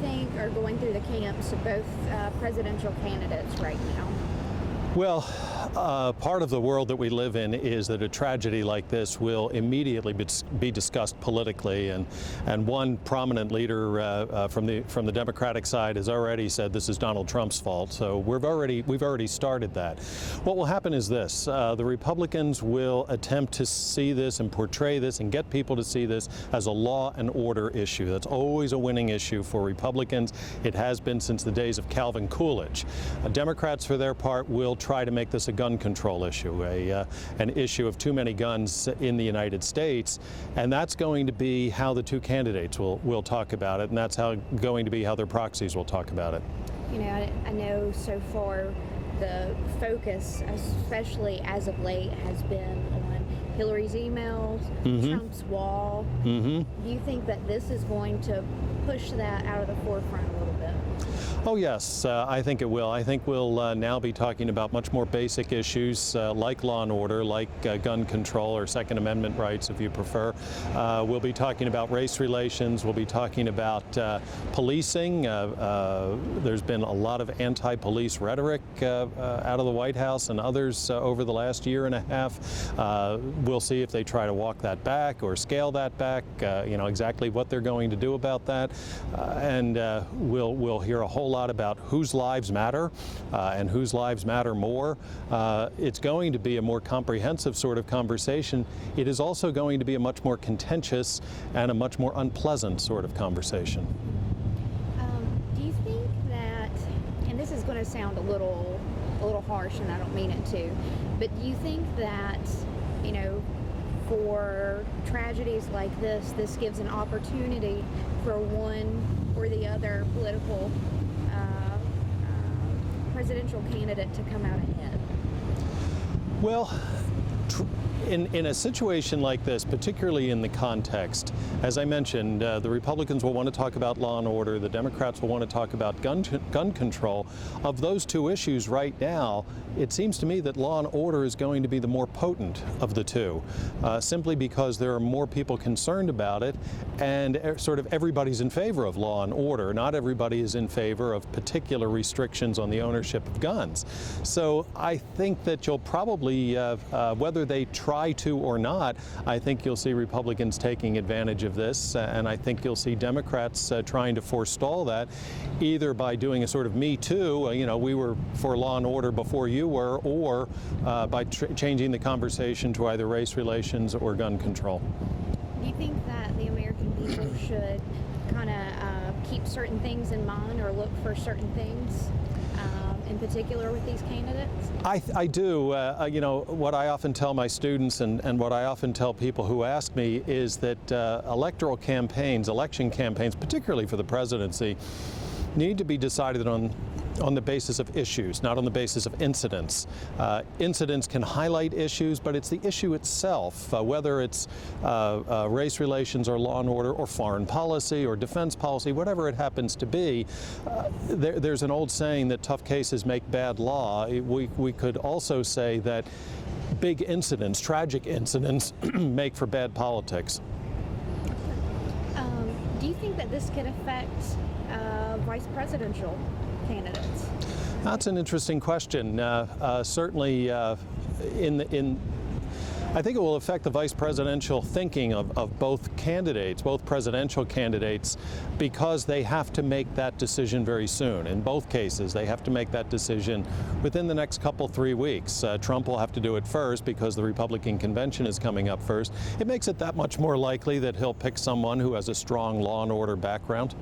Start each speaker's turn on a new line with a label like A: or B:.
A: think are going through the camps of both presidential candidates right now?
B: Well, part of the world that we live in is that a tragedy like this will immediately be discussed politically, and one prominent leader from the Democratic side has already said this is Donald Trump's fault. So we've already started that. What will happen is this: the Republicans will attempt to see this and portray this and get people to see this as a law and order issue. That's always a winning issue for Republicans. It has been since the days of Calvin Coolidge. Democrats, for their part, will try to make this a gun control issue, an issue of too many guns in the United States, and that's going to be how the two candidates will talk about it, and that's going to be how their proxies will talk about it.
A: You know, I know so far the focus, especially as of late, has been on Hillary's emails, Trump's wall. Do you think that this is going to push that out of the forefront a little bit?
B: Oh yes, I think it will. I think we'll now be talking about much more basic issues like law and order, like gun control or Second Amendment rights, if you prefer. We'll be talking about race relations. We'll be talking about policing. There's been a lot of anti-police rhetoric out of the White House and others over the last year and a half. We'll see if they try to walk that back or scale that back, you know, exactly what they're going to do about that. And we'll hear a whole lot about whose lives matter and whose lives matter more. It's going to be a more comprehensive sort of conversation. It is also going to be a much more contentious and a much more unpleasant sort of conversation.
A: Do you think that, and this is going to sound a little harsh, and I don't mean it to, but do you think that, you know, for tragedies like this gives an opportunity for one or the other political presidential candidate to come out ahead?
B: Well, in a situation like this, particularly in the context, as I mentioned, the Republicans will want to talk about law and order, the Democrats will want to talk about gun control. Of those two issues right now, it seems to me that law and order is going to be the more potent of the two, simply because there are more people concerned about it, and sort of everybody's in favor of law and order. Not everybody is in favor of particular restrictions on the ownership of guns. So I think that you'll probably, whether they try to or not, I think you'll see Republicans taking advantage of this, and I think you'll see Democrats trying to forestall that, either by doing a sort of Me Too, you know, we were for law and order before you were, or by changing the conversation to either race relations or gun control.
A: Do you think that the American people should kind of keep certain things in mind or look for certain things in particular with these candidates?
B: I do. You know, what I often tell my students and what I often tell people who ask me is that electoral campaigns, election campaigns, particularly for the presidency, need to be decided on the basis of issues, not on the basis of incidents. Incidents can highlight issues, but it's the issue itself, whether it's race relations or law and order or foreign policy or defense policy, whatever it happens to be. There's an old saying that tough cases make bad law. We could also say that big incidents, tragic incidents, make for bad politics.
A: Do you think that this could affect vice presidential candidates?
B: That's an interesting question. Certainly, I think it will affect the vice presidential thinking of both candidates, both presidential candidates, because they have to make that decision very soon. In both cases, they have to make that decision within the next 3 weeks. Trump will have to do it first because the Republican convention is coming up first. It makes it that much more likely that he'll pick someone who has a strong law and order background.